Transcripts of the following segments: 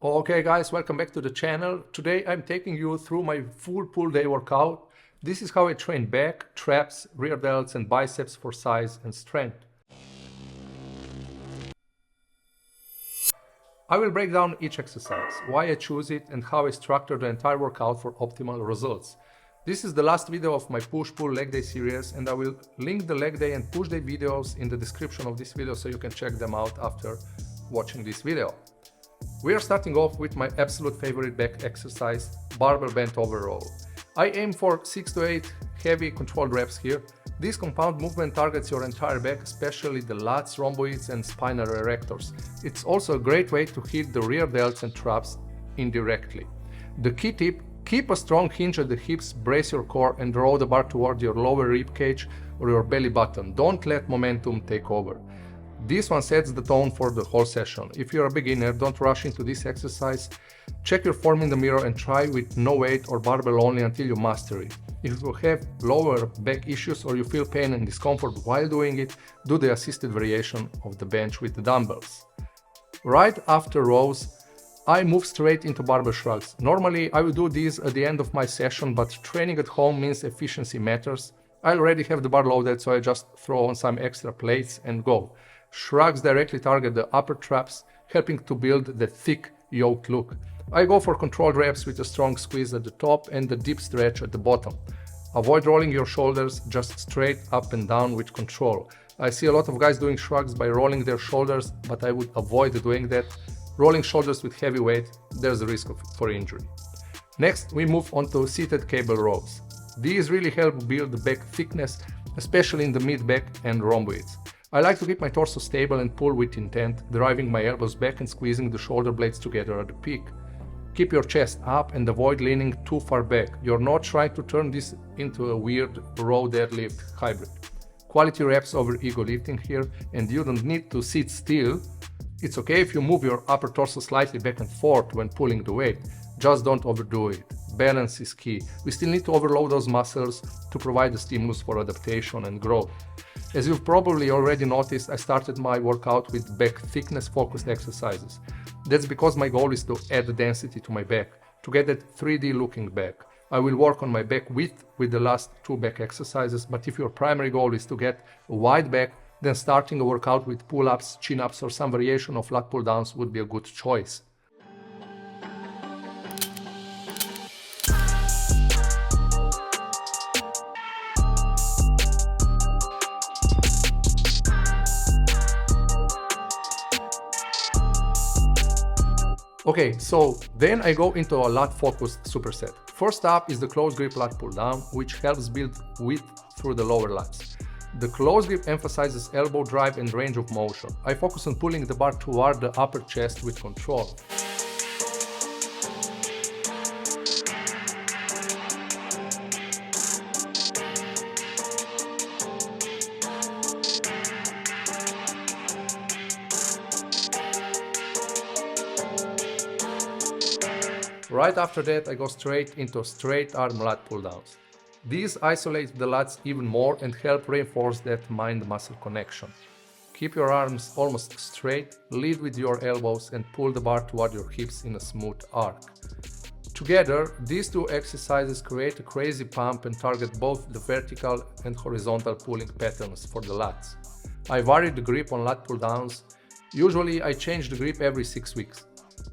Okay guys, welcome back to the channel. Today I'm taking you through my full pull day workout. This is how I train back, traps, rear delts and biceps for size and strength. I will break down each exercise, why I choose it and how I structure the entire workout for optimal results. This is the last video of my push-pull leg day series and I will link the leg day and push day videos in the description of this video so you can check them out after watching this video. We are starting off with my absolute favorite back exercise, Barbell Bent Over Rows. I aim for 6 to 8 heavy controlled reps here. This compound movement targets your entire back, especially the lats, rhomboids and spinal erectors. It's also a great way to hit the rear delts and traps indirectly. The key tip: keep a strong hinge at the hips, brace your core and draw the bar toward your lower rib cage or your belly button. Don't let momentum take over. This one sets the tone for the whole session. If you're a beginner, don't rush into this exercise. Check your form in the mirror and try with no weight or barbell only until you master it. If you have lower back issues or you feel pain and discomfort while doing it, do the assisted variation of the bench with the dumbbells. Right after rows, I move straight into barbell shrugs. Normally, I will do these at the end of my session, but training at home means efficiency matters. I already have the bar loaded, so I just throw on some extra plates and go. Shrugs directly target the upper traps, helping to build the thick yoke look. I go for controlled reps with a strong squeeze at the top and the deep stretch at the bottom. Avoid rolling your shoulders, just straight up and down with control. I see a lot of guys doing shrugs by rolling their shoulders, but I would avoid doing that. Rolling shoulders with heavy weight, there's a risk for injury. Next, we move on to seated cable rows. These really help build the back thickness, especially in the mid-back and rhomboids. I like to keep my torso stable and pull with intent, driving my elbows back and squeezing the shoulder blades together at the peak. Keep your chest up and avoid leaning too far back. You're not trying to turn this into a weird row deadlift hybrid. Quality reps over ego lifting here, and you don't need to sit still. It's okay if you move your upper torso slightly back and forth when pulling the weight. Just don't overdo it. Balance is key. We still need to overload those muscles to provide the stimulus for adaptation and growth. As you've probably already noticed, I started my workout with back thickness focused exercises. That's because my goal is to add density to my back, to get that 3D looking back. I will work on my back width with the last 2 back exercises, but if your primary goal is to get a wide back, then starting a workout with pull-ups, chin-ups or some variation of lat pull-downs would be a good choice. Okay, so then I go into a lat-focused superset. First up is the Close-Grip Lat Pulldown, which helps build width through the lower lats. The close grip emphasizes elbow drive and range of motion. I focus on pulling the bar toward the upper chest with control. Right after that, I go straight into straight-arm lat pulldowns. These isolate the lats even more and help reinforce that mind-muscle connection. Keep your arms almost straight, lead with your elbows and pull the bar toward your hips in a smooth arc. Together, these 2 exercises create a crazy pump and target both the vertical and horizontal pulling patterns for the lats. I vary the grip on lat pulldowns. Usually I change the grip every 6 weeks.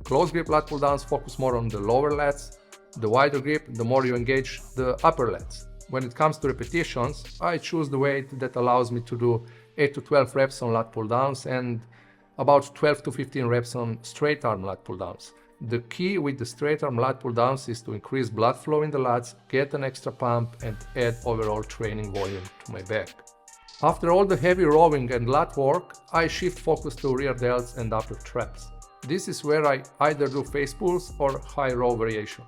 Close grip lat pulldowns focus more on the lower lats. The wider grip, the more you engage the upper lats. When it comes to repetitions, I choose the weight that allows me to do 8 to 12 reps on lat pulldowns and about 12 to 15 reps on straight arm lat pulldowns. The key with the straight arm lat pulldowns is to increase blood flow in the lats, get an extra pump and add overall training volume to my back. After all the heavy rowing and lat work, I shift focus to rear delts and upper traps. This is where I either do face pulls or high row variation.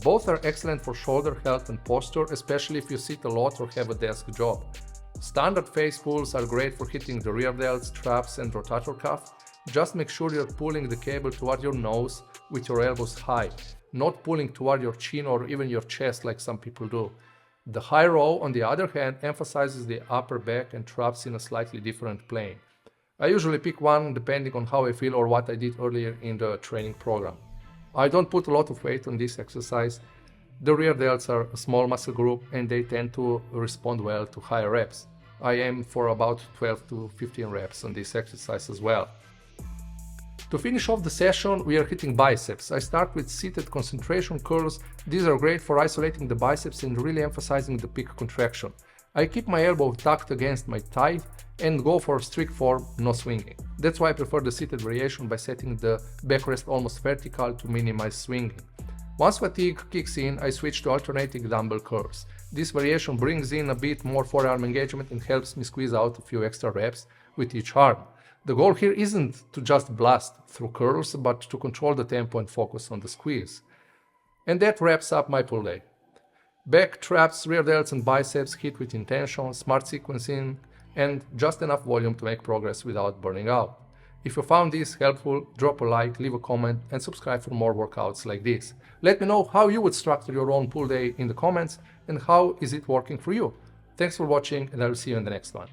Both are excellent for shoulder health and posture, especially if you sit a lot or have a desk job. Standard face pulls are great for hitting the rear delts, traps and rotator cuff. Just make sure you're pulling the cable toward your nose with your elbows high, not pulling toward your chin or even your chest like some people do. The high row, on the other hand, emphasizes the upper back and traps in a slightly different plane. I usually pick one depending on how I feel or what I did earlier in the training program. I don't put a lot of weight on this exercise. The rear delts are a small muscle group and they tend to respond well to higher reps. I aim for about 12 to 15 reps on this exercise as well. To finish off the session, we are hitting biceps. I start with seated concentration curls. These are great for isolating the biceps and really emphasizing the peak contraction. I keep my elbow tucked against my thigh and go for strict form, no swinging. That's why I prefer the seated variation by setting the backrest almost vertical to minimize swinging. Once fatigue kicks in, I switch to alternating dumbbell curls. This variation brings in a bit more forearm engagement and helps me squeeze out a few extra reps with each arm. The goal here isn't to just blast through curls, but to control the tempo and focus on the squeeze. And that wraps up my pull day. Back, traps, rear delts and biceps hit with intention, smart sequencing, and just enough volume to make progress without burning out. If you found this helpful, drop a like, leave a comment, and subscribe for more workouts like this. Let me know how you would structure your own pull day in the comments and how is it working for you. Thanks for watching, and I will see you in the next one.